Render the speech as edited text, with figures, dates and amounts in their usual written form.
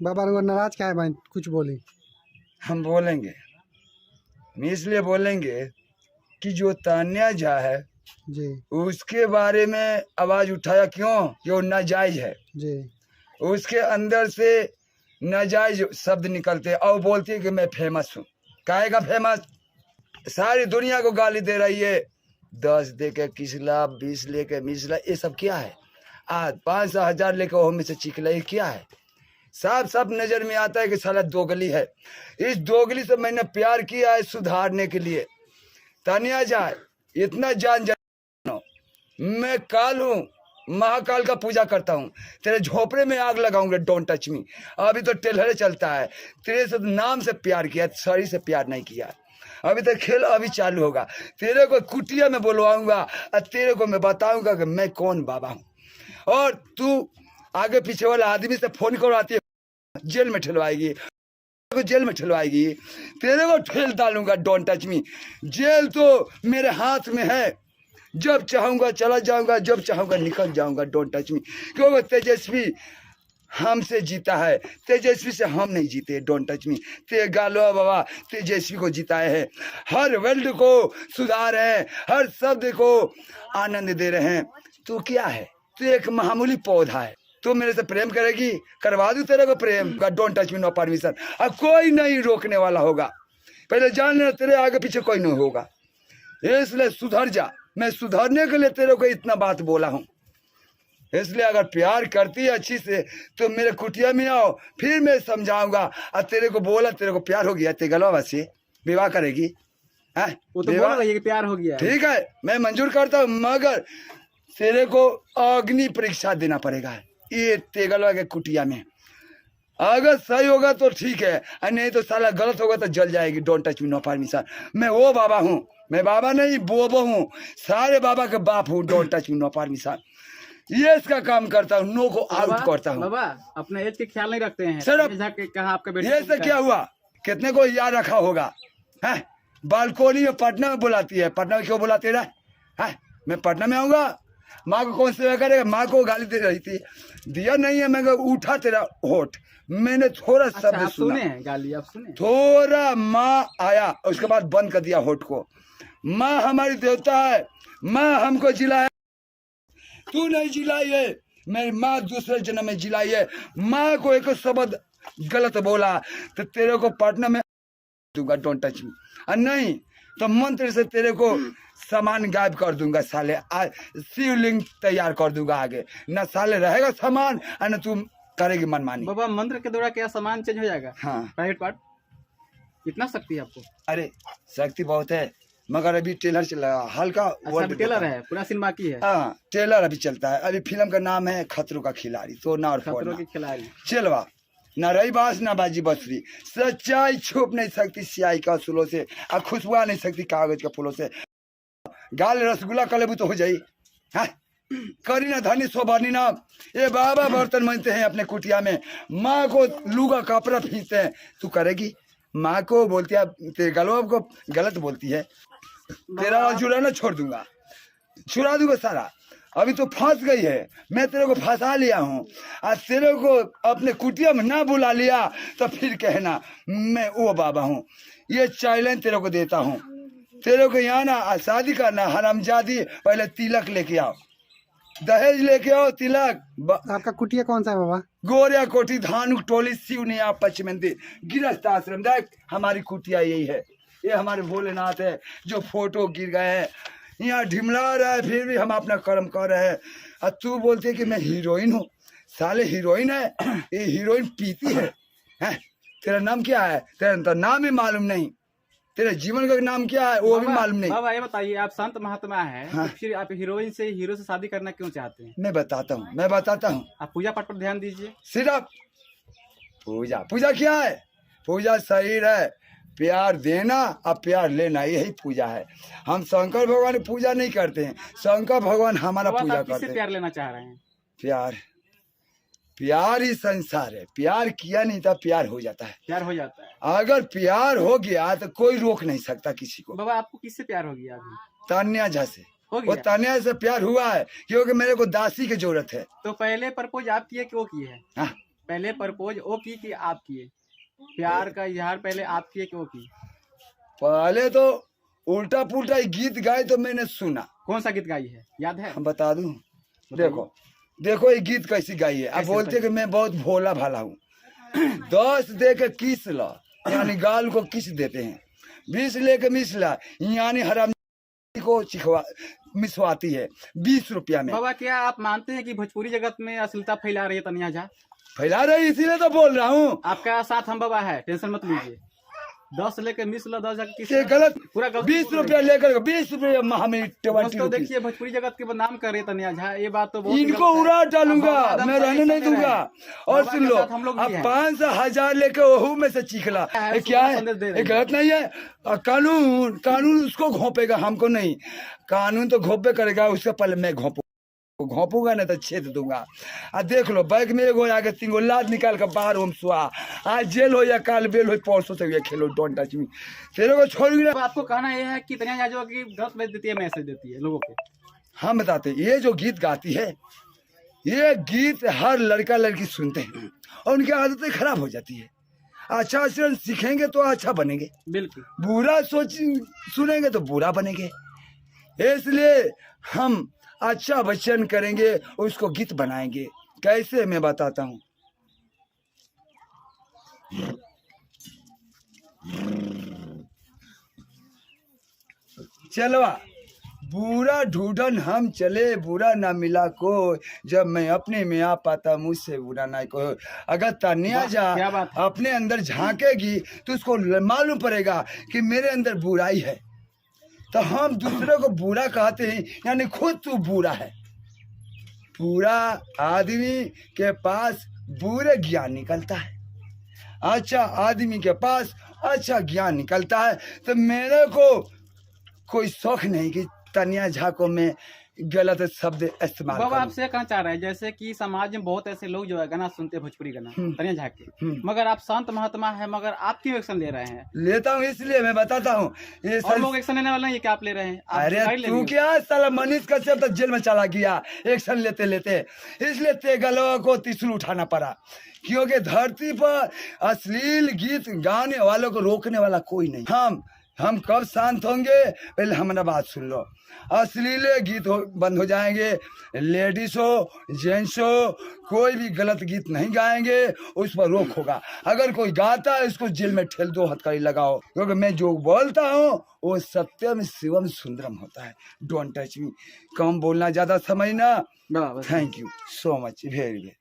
बाबा लोग नाराज क्या है भाई, कुछ बोले? हम बोलेंगे, हम इसलिए बोलेंगे कि जो तान्या झा है जी उसके बारे में आवाज उठाया क्यों कि वो नाजायज है। जी उसके अंदर से नाजायज शब्द निकलते हैं और बोलती है कि मैं फेमस हूँ। काहेगा फेमस? सारी दुनिया को गाली दे रही है। 10 दे के किसला, 20 लेके मिसला, ये सब क्या है? 500,000 लेके वो में से चिकला, ये क्या है? साफ साफ नजर में आता है कि साला दोगली है। इस दोगली से मैंने प्यार किया है सुधारने के लिए। तान्या झा इतना जान मैं काल हूँ, महाकाल का पूजा करता हूँ। तेरे झोपड़े में आग लगाऊंगा, डोंट टच मी। अभी तो टेलरे चलता है। तेरे से नाम से प्यार किया, शरीर से प्यार नहीं किया। अभी तक खेल अभी चालू होगा। तेरे को कुटिया में बुलवाऊंगा और तेरे को मैं बताऊंगा कि मैं कौन बाबा हूँ। और तू आगे पीछे वाला आदमी से फोन करवाती है, जेल में ठेलवाएगी, जेल में ठेलवाएगी। तेरे को ठेल डालूंगा, डोंट टच मी। जेल तो मेरे हाथ में है। जब चाहूंगा चला जाऊंगा, जब चाहूंगा निकल जाऊंगा, डोंट टच मी। क्योंकि तेजस्वी हमसे जीता है, तेजस्वी से हम नहीं जीते, डोंट टच मी। ते गालो बाबा तेजस्वी को जिताए हैं। हर वर्ल्ड को सुधार है, हर शब्द को आनंद दे रहे हैं। तू क्या है? तू एक मामूली पौधा है। तू मेरे से प्रेम करेगी, करवा दूं तेरे को प्रेम का, don't touch me, no permission. अब कोई नहीं रोकने वाला होगा। पहले जान लेना, तेरे आगे पीछे कोई नहीं होगा। इसलिए सुधर जा। मैं सुधरने के लिए तेरे को इतना बात बोला हूँ। इसलिए अगर प्यार करती है अच्छी से तो मेरे कुटिया में आओ, फिर मैं समझाऊंगा। और तेरे को बोला, तेरे को प्यार हो गया, तेगलवा से विवाह करेगी? वो तो बोल रही है कि प्यार हो गया। ठीक है, मैं मंजूर करता हूँ, मगर तेरे को अग्नि परीक्षा देना पड़ेगा ये तेगलवा के कुटिया में। अगर सही होगा तो ठीक है, और नहीं तो साला गलत होगा तो जल जाएगी, don't touch me, no permission. मैं वो बाबा हूँ, मैं बाबा नहीं बोबो हूँ, सारे बाबा के बाप हूँ, don't touch me, no permission. ये इसका काम करता हूँ, नो को आउट करता हूँ। बाबा अपने एज के ख्याल नहीं रखते हैं। सर कहा आपका बेटा ये से क्या हुआ? कितने को याद रखा होगा? है बालकोनी में पटना में बुलाती है, पटना में क्यों बुलाती है? मैं पटना में आऊंगा, माँ को कौन सेवा करेगा? माँ को गाली दे रही थी, दिया नहीं है। मैं उठा तेरा होठ, मैंने थोड़ा शब्द सुना, गाली आप सुने, थोड़ा माँ आया, उसके बाद बंद कर दिया होठ को। माँ हमारी देवता है, माँ हमको जिलाया, तू नहीं जिलाई है। मेरी माँ दूसरे जन्म में जिलाई है। माँ को एक शब्द गलत बोला तो तेरे को पटना में दूंगा, डोंट टच मी। और नहीं तो मंत्र से तेरे को सामान गायब कर दूंगा साले। शिवलिंग तैयार कर दूंगा आगे, न साले रहेगा सामान और न तू करेगी मनमानी। बाबा मंत्र के द्वारा क्या सामान चेंज हो जाएगा? हाँ, प्राइवेट पार्ट। इतना शक्ति है आपको? अरे शक्ति बहुत है, मगर अभी ट्रेलर चल रहा है हल्का। अच्छा, ट्रेलर है, पूरा सिनेमा की है। हाँ, ट्रेलर अभी चलता है। अभी फिल्म का नाम है खतरों का खिलाड़ी। तो ना और खतरों के खिलाड़ी चलवा, ना रही बास ना बाजी बसरी। सच्चाई छुप नहीं सकती स्याही का असूलों से, और खुशबुआ नहीं सकती कागज के फूलों से। गाल रसगुल्ला कलेबू तो हो जाई, करी ना धनी सोभरनी ना। ये बाबा बर्तन मनते हैं अपने कुटिया में, माँ को लूगा कपड़ा खींचते हैं। तू करेगी? माँ को बोलती है, तेरे गलवा को गलत बोलती है। तेरा जुड़ाना छोड़ दूंगा, छुड़ा दूंगा सारा। अभी तो फंस गई है, मैं तेरे को फंसा लिया हूँ। आज तेरे को अपने कुटिया में ना बुला लिया तो फिर कहना मैं वो बाबा हूँ। ये चैलेंज तेरे को देता हूँ। तेरे को यहाँ ना शादी करना हरामजादी, पहले तिलक लेके आओ, दहेज लेके आओ, तिलक। आपका कुटिया कौन सा है बाबा? गोरिया कोठी, धानु टोली, शिवनिया, पश्चिम मंदिर, गृहस्थ आश्रम। देख हमारी कुटिया यही है। ये हमारे भोलेनाथ है जो फोटो गिर गए हैं, यहाँ ढिमला रहा है, फिर भी हम अपना कर्म कर रहे हैं। और तू बोलती है कि मैं हीरोइन हूँ। साले हीरोइन है, ये हीरोइन पीती है। तेरा नाम क्या है? तेरा तो नाम ही मालूम नहीं। तेरे जीवन का नाम क्या है वो भी मालूम नहीं। बाबा ये बताइए, आप संत महात्मा हैं, हाँ? तो फिर आप हीरोइन से, हीरो से शादी करना क्यों चाहते हैं? मैं बताता हूँ। आप पूजा पाठ पर ध्यान दीजिए। सिर्फ पूजा क्या है? पूजा शरीर है, प्यार देना और प्यार लेना, यही पूजा है। हम शंकर भगवान की पूजा नहीं करते हैं, शंकर भगवान हमारा पूजा करते हैं। प्यार लेना चाह रहे हैं? प्यार ही संसार है। प्यार किया नहीं था, प्यार हो जाता है। प्यार हो जाता है। अगर प्यार हो गया तो कोई रोक नहीं सकता किसी को। बाबा आपको किससे प्यार हो गया अभी? तान्या झा से। वो तान्या से प्यार हुआ है क्योंकि मेरे को दासी की जरूरत है। तो पहले प्रपोज आप किए कि वो किए है? पहले प्रपोज वो की कि आप किए? प्यार का इजहार पहले आप किए कि वो की? पहले तो उल्टा पुल्टा गीत गाए तो मैंने सुना। कौन सा गीत गाई है, याद है? हम बता दूं, देखो देखो ये गीत कैसी गाई है। अब बोलते कि मैं बहुत भोला भाला हूँ। 10 दे के किस ला, यानी गाल को किस देते हैं। 20 लेके मिस ला, यानी हराम को चिखवा मिसवाती है 20 रुपया में। बाबा क्या आप मानते हैं कि भोजपुरी जगत में अश्लीलता फैला रही है तनिया झा? फैला रही, इसीलिए तो बोल रहा हूँ। आपका साथ हम बाबा है, टेंशन मत लीजिए। 10 लेके मिस ला, 10 किस गलत, पूरा गलत। 20 रुपया लेकर 20 रुपया दोस्तों देखिए भोजपुरी जगत के बदनाम कर रहे तनिया झा, ये बात तो बहुत इनको उड़ा डालूंगा, मैं रहने नहीं दूंगा। और सुन लो, अब 500 1000 लेके ओहू में से चीखला, ये क्या है? ये गलत नहीं है। कानून कानून उसको घोंपेगा, हमको नहीं। कानून तो घोंपे करेगा, उससे पहले मैं घोंपूंगा नहीं तो छेद दूंगा। देख लो, बैग में एगो आगे 3 गो लाद निकाल कर बाहर हम सुहा। आज जेल हो या काल बेल हो, परसों से खेलो, डोंट टच मी। तेरे को छोड़। आपको कहना यह है कि तनिया झा जो कि गलत मैसेज देती है, मैसेज देती है लोगों को। हम बताते, ये जो गीत गाती है, ये गीत हर लड़का लड़की सुनते हैं और उनकी आदतें खराब हो जाती है। अच्छा आचरण सीखेंगे तो अच्छा बनेंगे, बिल्कुल। बुरा सोच सुनेंगे तो बुरा बनेंगे। इसलिए हम अच्छा वचन करेंगे, उसको गीत बनाएंगे। कैसे, मैं बताता हूँ। चलवा बुरा ढूंढन हम चले, बुरा ना मिला को। जब मैं अपने में आ पाता, मुझसे बुरा ना को। अगर तनिया जा अपने अंदर झांकेगी तो उसको मालूम पड़ेगा कि मेरे अंदर बुराई है। तो हम दूसरे को बुरा कहते हैं, यानी खुद तू बुरा है। पूरा आदमी के पास बुरे ज्ञान निकलता है, अच्छा आदमी के पास अच्छा ज्ञान निकलता है। तो मेरे को कोई शौक नहीं कि तनिया झा को मैं गलत शब्द इस्तेमाल बाबा आपसे कहना चाह रहे हैं, जैसे कि समाज में बहुत ऐसे लोग जो है गाना सुनते हैं, भोजपुरी गाना तनिया झा के, मगर आप शांत महात्मा है, मगर आप क्यों एक्शन ले रहे हैं? लेता हूँ, इसलिए मैं बताता हूँ। ये और लोग एक्शन लेने वाले हैं, ये क्या आप ले रहे हैं? अरे तू क्या साला मनीष कश्यप तक जेल में चला गया एक्शन लेते लेते, इसलिए तेगलवा को त्रिशूल उठाना पड़ा। क्योंकि धरती पर अश्लील गीत गाने वालों को रोकने वाला कोई नहीं। हम कब शांत होंगे, पहले हमारा बात सुन लो। अश्लील गीत बंद हो जाएंगे, लेडीज हो जेंट्स हो, कोई भी गलत गीत नहीं गाएंगे, उस पर रोक होगा। अगर कोई गाता है उसको जेल में ठेल दो, हथकड़ी लगाओ। क्योंकि मैं जो बोलता हूँ वो सत्यम शिवम सुंदरम होता है। डोंट टच मी। कम बोलना, ज्यादा समझना। Thank you so much, very very.